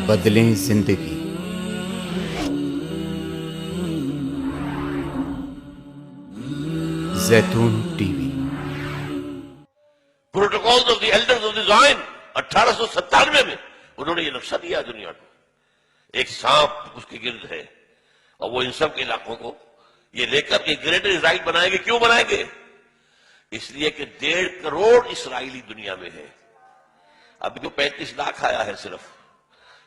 بدلیں زندگی۔ Zaitoon TV. Protocols of the elders of the Zion 1897 میں انہوں نے یہ نقشہ دیا دنیا کو، ایک سانپ اس کے گرد ہے، اور وہ ان سب کے علاقوں کو یہ لے کر ایک گریٹر اسرائیل بنائیں گے۔ کیوں بنائیں گے؟ اس لیے کہ 1.5 کروڑ اسرائیلی دنیا میں ہے۔ ابھی تو 35 لاکھ آیا ہے صرف،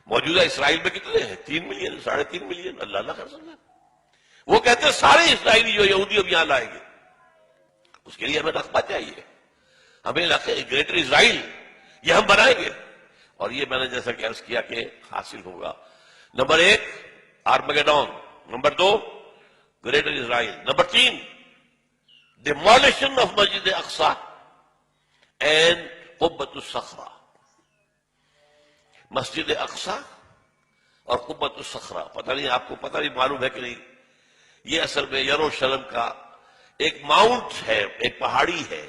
موجودہ اسرائیل میں کتنے ہیں؟ 3 ملین، 3.5 ملین، اللہ نہ کر سکتا۔ وہ کہتے ہیں سارے اسرائیلی جو یہودی اب یہاں لائیں گے، اس کے لیے ہمیں رقبہ چاہیے، ہمیں گریٹر اسرائیل یہ ہم بنائیں گے، اور یہ میں نے جیسا کہ عرض کیا کہ حاصل ہوگا۔ نمبر 1 آرمگیڈون، نمبر 2 گریٹر اسرائیل، نمبر 3 demolition of مسجد اقصی اینڈ قبۃ الصخرہ۔ مسجد اقصی اور قبۃ الصخرہ، پتہ نہیں آپ کو پتہ نہیں معلوم ہے کہ نہیں، یہ اصل میں یروشلم کا ایک ماؤنٹ ہے، ایک پہاڑی ہے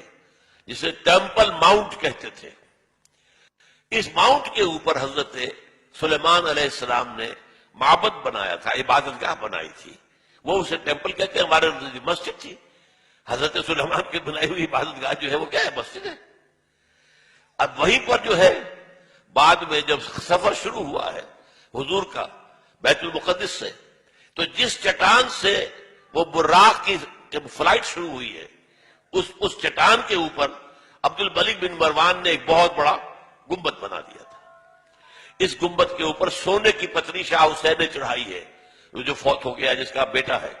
جسے ٹیمپل ماؤنٹ کہتے تھے۔ اس ماؤنٹ کے اوپر حضرت سلیمان علیہ السلام نے معبد بنایا تھا، عبادت گاہ بنائی تھی، وہ اسے ٹیمپل کہتے ہیں، ہمارے مسجد تھی۔ حضرت سلیمان کی بنائی ہوئی عبادت گاہ جو ہے وہ کیا ہے؟ مسجد ہے۔ اب وہیں پر جو ہے بعد میں جب سفر شروع ہوا ہے حضور کا بیت المقدس سے، تو جس چٹان سے وہ براق کی جب فلائٹ شروع ہوئی ہے، اس چٹان کے اوپر عبد الملک بن مروان نے ایک بہت بڑا گنبد بنا دیا تھا۔ اس گنبد کے اوپر سونے کی پتری شاہ حسین نے چڑھائی ہے، جو فوت ہو گیا، جس کا بیٹا ہے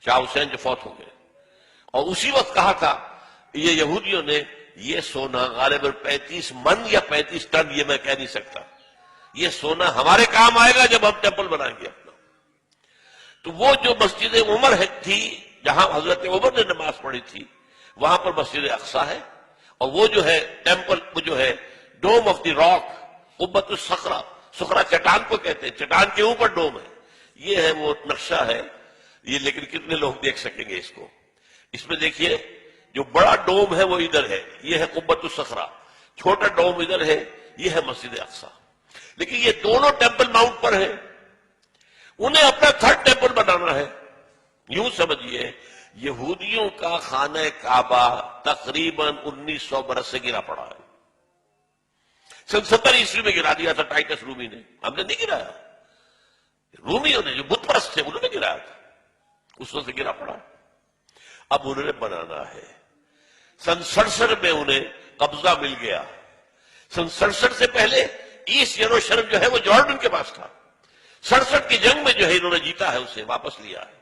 شاہ حسین جو فوت ہو گئے۔ اور اسی وقت کہا تھا یہ یہودیوں نے، یہ سونا غالباً 35 من یا 35 ٹن، یہ میں کہہ نہیں سکتا، یہ سونا ہمارے کام آئے گا جب ہم ٹیمپل بنائیں گے اپنا۔ تو وہ جو مسجد عمر تھی جہاں حضرت عمر نے نماز پڑھی تھی، وہاں پر مسجد اقصی ہے، اور وہ جو ہے ٹیمپل، وہ جو ہے ڈوم آف دی راک، قبۃ الصخرہ، صخرہ چٹان کو کہتے ہیں، چٹان کے اوپر ڈوم ہے۔ یہ ہے وہ نقشہ ہے یہ، لیکن کتنے لوگ دیکھ سکیں گے اس کو؟ اس میں دیکھیے جو بڑا ڈوم ہے وہ ادھر ہے، یہ ہے قبۃ الصخرہ، چھوٹا ڈوم ادھر ہے، یہ ہے مسجد اقصی۔ لیکن یہ دونوں ٹیمپل ماؤنٹ پر ہیں، انہیں اپنا 3rd ٹیمپل بنانا ہے۔ یوں سمجھیے یہودیوں کا خانہ کعبہ تقریباً 1900 برس سے گرا پڑا ہے۔ 70 عیسوی میں گرا دیا تھا ٹائٹس رومی نے، ہم نے نہیں گرایا، رومیوں نے جو بت پرست تھے انہوں نے گرایا تھا، اس وقت سے گرا پڑا۔ اب انہوں نے بنانا ہے۔ 67 میں انہیں قبضہ مل گیا۔ 67 سے پہلے ایسٹ یروشلم جو ہے وہ جارڈن کے پاس تھا۔ 67 کی جنگ میں جو ہے انہوں نے جیتا ہے، اسے واپس لیا ہے،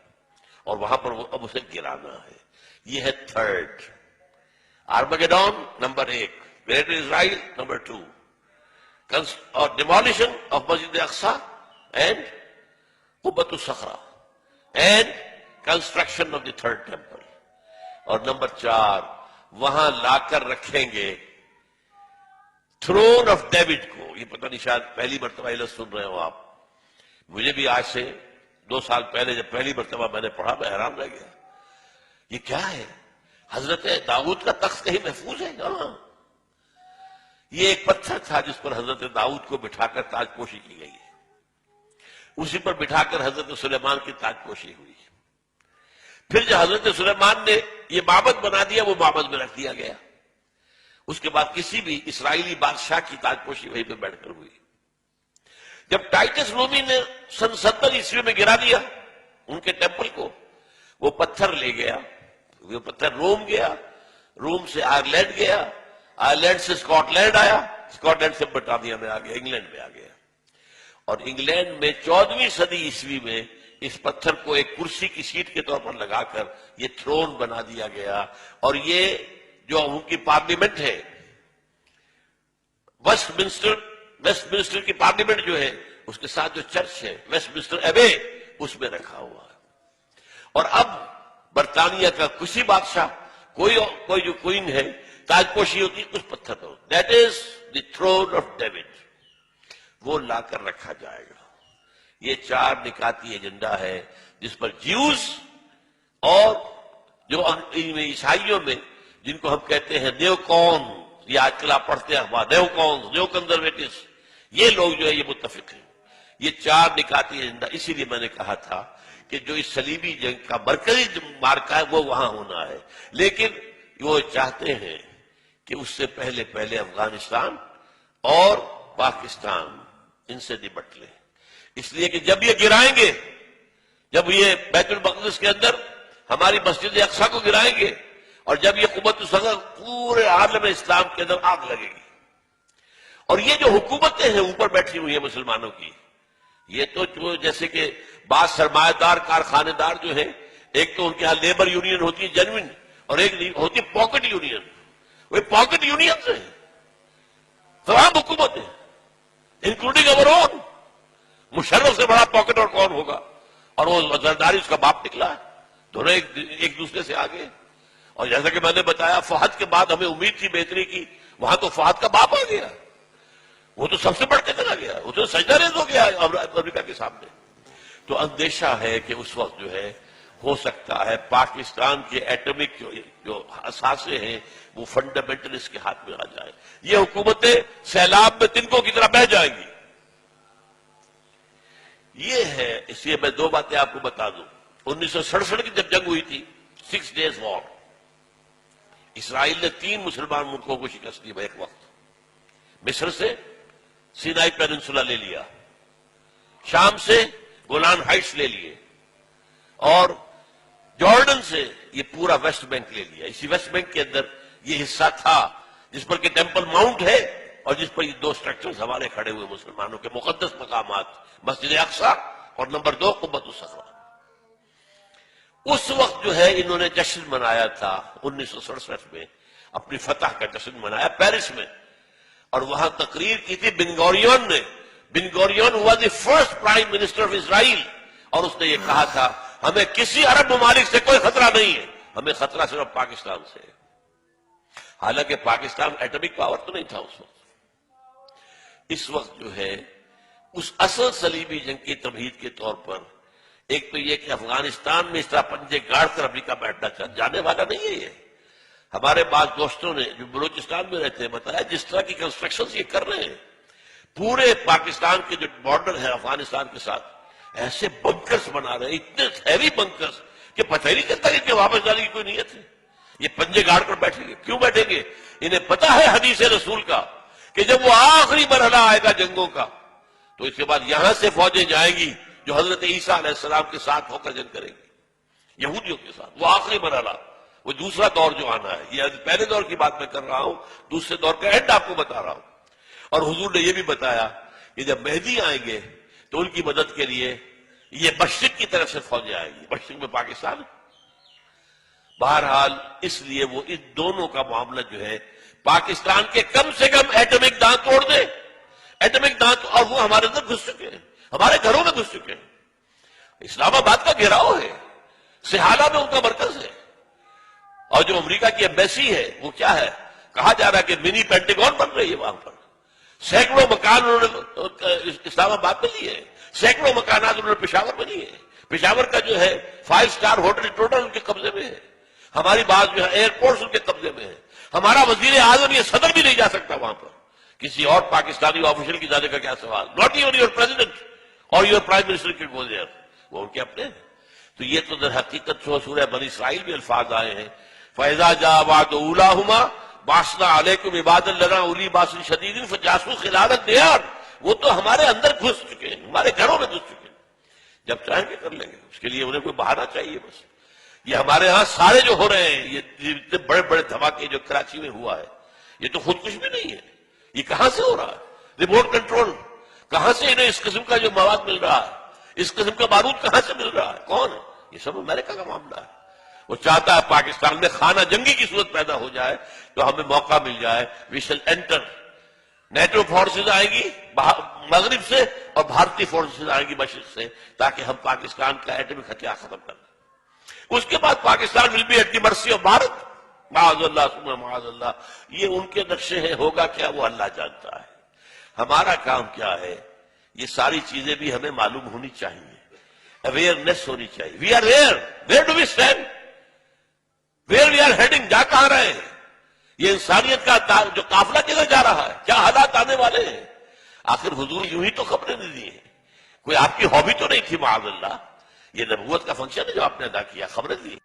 اور وہاں پر اب اسے گرانا ہے۔ یہ ہے 3rd آرمگیڈون، نمبر 1 گریٹر اسرائیل، نمبر 2 اور ڈیمولیشن آف مسجد اقصی اینڈ قبۃ الصخرہ and construction of the 3rd temple. اور نمبر 4 وہاں لا کر رکھیں گے تھرون آف ڈیوڈ کو۔ یہ پتہ نہیں شاید پہلی مرتبہ علت سن رہے ہو آپ، مجھے بھی آج سے 2 سال پہلے جب پہلی مرتبہ میں نے پڑھا میں حیران رہ گیا، یہ کیا ہے؟ حضرت داؤد کا تخت کہیں محفوظ ہے؟ ہاں، یہ ایک پتھر تھا جس پر حضرت داؤد کو بٹھا کر تاج پوشی کی گئی ہے، اسی پر بٹھا کر حضرت سلیمان کی تاج پوشی ہوئی۔ پھر جو حضرت سلیمان نے یہ معبد بنا دیا، وہ معبد میں رکھ دیا گیا۔ اس کے بعد کسی بھی اسرائیلی بادشاہ کی تاج پوشی وہیں پہ بیٹھ کر ہوئی۔ جب ٹائٹس رومی نے 70 عیسوی میں گرا دیا ان کے ٹیمپل کو، وہ پتھر لے گیا، وہ پتھر روم گیا، روم سے آئرلینڈ گیا، آئرلینڈ سے اسکاٹ لینڈ آیا، اسکاٹ لینڈ سے برطانیہ میں آ گیا، انگلینڈ میں آ گیا، اور انگلینڈ میں 14ویں صدی عیسوی میں اس پتھر کو ایک کرسی کی سیٹ کے طور پر لگا کر یہ تھرون بنا دیا گیا۔ اور یہ جو ان کی پارلیمنٹ ہے، ویسٹ منسٹر کی پارلیمنٹ جو ہے، اس کے ساتھ جو چرچ ہے ویسٹ منسٹر ایبے، اس میں رکھا ہوا ہے۔ اور اب برطانیہ کا کسی بادشاہ، کوئی جو کوئین ہے، تاج پوشی ہوتی اس پتھر پر، that is the throne of David, وہ لا کر رکھا جائے گا۔ یہ 4 نکاتی ایجنڈا ہے جس پر جیوز اور جو عیسائیوں میں جن کو ہم کہتے ہیں نیو کون، یہ آج کل آپ پڑھتے ہیں نیو کونز، نیو کنزرویٹوز، یہ لوگ جو ہے یہ متفق ہیں. یہ چار نکات ایجنڈا. اسی لیے میں نے کہا تھا کہ جو اس صلیبی جنگ کا مرکزی مارکا ہے وہ وہاں ہونا ہے، لیکن وہ چاہتے ہیں کہ اس سے پہلے افغانستان اور پاکستان ان سے نمٹ لیں. اس لیے کہ جب یہ گرائیں گے، جب یہ بیت المقدس کے اندر ہماری مسجد اقصی کو گرائیں گے، اور جب یہ قوت الصغر پورے عالم اسلام کے اندر آگ لگے گی. اور یہ جو حکومتیں ہیں اوپر بیٹھی ہوئی ہیں مسلمانوں کی، یہ تو جیسے کہ بعض سرمایہ دار کارخانے دار جو ہیں، ایک تو ان کے ہاں لیبر یونین ہوتی ہے جینوئن، اور ایک ہوتی ہے پاکٹ یونین. وہ پاکٹ یونین سے تمام حکومتیں انکلوڈنگ اوور اون. مشرف سے بڑا پاکٹ اور کون ہوگا؟ اور وہ زرداری اس کا باپ نکلا ہے. دونوں ایک دوسرے سے آگے. اور جیسا کہ میں نے بتایا فہد کے بعد ہمیں امید تھی بہتری کی، وہاں تو فہد کا باپ آ گیا. وہ تو سب سے بڑھ کے چلا گیا، وہ تو سجدہ ریز ہو گیا امریکہ کے سامنے. تو اندیشہ ہے کہ اس وقت جو ہے ہو سکتا ہے پاکستان کے ایٹمک جو اثاثے ہیں وہ فنڈامنٹلسٹ کے ہاتھ میں آ جائے. یہ حکومتیں سیلاب میں تنکوں کی طرح بہہ جائیں گی. یہ ہے. اس لیے میں دو باتیں آپ کو بتا دوں. 1967 کی جب جنگ ہوئی تھی، 6 days وار، اسرائیل نے 3 مسلمان ملکوں کو شکست دی ایک وقت. مصر سے سینائی پیننسولا لے لیا، شام سے گولان ہائٹس لے لیے، اور جارڈن سے یہ پورا ویسٹ بینک لے لیا. اسی ویسٹ بینک کے اندر یہ حصہ تھا جس پر کہ ٹیمپل ماؤنٹ ہے، اور جس پر یہ 2 سٹرکچرز ہمارے کھڑے ہوئے مسلمانوں کے مقدس مقامات، مسجد اقصی اور نمبر 2 قبۃ الصخرہ. اس وقت جو ہے انہوں نے جشن منایا تھا 1967 میں، اپنی فتح کا جشن منایا پیرس میں، اور وہاں تقریر کی تھی بن گوریون نے. بن گوریون ہوا the first prime minister of Israel, اور اس نے یہ کہا تھا ہمیں کسی عرب ممالک سے کوئی خطرہ نہیں ہے، ہمیں خطرہ صرف پاکستان سے ہے. حالانکہ پاکستان ایٹمک پاور تو نہیں تھا اس وقت. اس وقت جو ہے اس اصل صلیبی جنگ کی تمہید کے طور پر ایک تو یہ کہ افغانستان میں اس طرح پنجے گاڑ کر امریکہ بیٹھنا جانے والا نہیں ہے. یہ ہمارے بعض دوستوں نے جو بلوچستان میں رہتے ہیں بتایا جس طرح کی کنسٹرکشن یہ کر رہے ہیں پورے پاکستان کے جو بارڈر ہے افغانستان کے ساتھ، ایسے بنکرز بنا رہے ہیں، اتنے ہیوی بنکرز کہ پتہ ہی نہیں چلتا کہ واپس جانے کی کوئی نیت ہے. یہ پنجے گاڑ کر بیٹھیں گے. کیوں بیٹھیں گے؟ انہیں پتا ہے حدیث رسول کا کہ جب وہ آخری مرحلہ آئے گا جنگوں کا تو اس کے بعد یہاں سے فوجیں جائیں گی جو حضرت عیسیٰ علیہ السلام کے ساتھ ہو کر جنگ کریں گی یہودیوں کے ساتھ. وہ آخری مرحلہ، وہ دوسرا دور جو آنا ہے. یہ پہلے دور کی بات میں کر رہا ہوں، دوسرے دور کا اینڈ آپ کو بتا رہا ہوں. اور حضور نے یہ بھی بتایا کہ جب مہدی آئیں گے تو ان کی مدد کے لیے یہ مشرق کی طرف سے فوجیں آئیں گی. مشرق میں پاکستان. بہرحال اس لیے وہ ان دونوں کا معاملہ جو ہے پاکستان کے کم سے کم ایٹمک دانت توڑ دے. ایٹمک دانت، اور وہ ہمارے اندر گھس چکے ہیں، ہمارے گھروں میں گھس چکے ہیں. اسلام آباد کا گھیراؤ ہے، سہالہ میں ان کا مرکز ہے. اور جو امریکہ کی ایمبیسی ہے وہ کیا ہے؟ کہا جا رہا ہے کہ منی پینٹیگون بن رہی ہے وہاں پر. سینکڑوں مکان انہوں نے اسلام آباد میں لیے ہیں، سینکڑوں مکانات انہوں نے پشاور میں لیے ہیں. پشاور کا جو ہے 5 اسٹار ہوٹل ٹوٹل ان کے قبضے میں ہے. ہماری بات جو ہے ایئرپورٹس ان کے قبضے میں ہے. ہمارا وزیر اعظم یہ صدر بھی نہیں جا سکتا وہاں پر. کسی اور پاکستانی آفیشل کی جانے کا کیا سوال؟ ناٹ ایون یور پریزیڈنٹ اور your prime minister can go there. وہ ان کے اپنے ہیں. تو یہ تو در حقیقت سورہ بنی اسرائیل میں الفاظ آئے ہیں فَإِذَا جَاءَ وَعْدُ أُولَاهُمَا بَعَثْنَا عَلَيْكُمْ عِبَادًا لَنَا أُولِي بَأْسٍ شَدِيدٍ فَجَاسُوا خِلَالَ الدِّيَارِ. وہ تو ہمارے اندر گھس چکے ہیں، ہمارے گھروں میں گھس چکے ہیں. جب چاہیں گے کر لیں گے. اس کے لیے انہیں کوئی بہانہ چاہیے بس. یہ ہمارے ہاں سارے جو ہو رہے ہیں، یہ اتنے بڑے بڑے دھماکے جو کراچی میں ہوا ہے، یہ تو خود کچھ بھی نہیں ہے. یہ کہاں سے ہو رہا ہے؟ Remote control. کہاں سے انہیں اس قسم کا جو مواد مل رہا ہے، اس قسم کا بارود کہاں سے مل رہا ہے؟ کون ہے؟ یہ سب امریکہ کا معاملہ ہے. وہ چاہتا ہے پاکستان میں خانہ جنگی کی صورت پیدا ہو جائے تو ہمیں موقع مل جائے. وی شل انٹر. نیٹو فورسز آئیں گی مغرب سے اور بھارتی فورسز آئیں گی مشرق سے، تاکہ ہم پاکستان کا ایٹمی ہتھیار ختم کر دیں. اس کے بعد Pakistan will be at the mercy of Bharat. معاذ اللہ ثم معاذ اللہ. یہ ان کے نقشے ہیں، ہوگا کیا وہ اللہ جانتا ہے. ہمارا کام کیا ہے؟ یہ ساری چیزیں بھی ہمیں معلوم ہونی چاہیے، اویئرنیس ہونی چاہیے. We are where do we stand, where we are heading, جا کہاں رہے ہیں. یہ انسانیت کا جو قافلہ کدھر جا رہا ہے، کیا حالات آنے والے ہیں. آخر حضور یوں ہی تو خبریں نہیں دی ہیں، کوئی آپ کی ہابی تو نہیں تھی معاذ اللہ، یہ نبوت کا فنکشن ہے جو آپ نے ادا کیا، خبریں دی.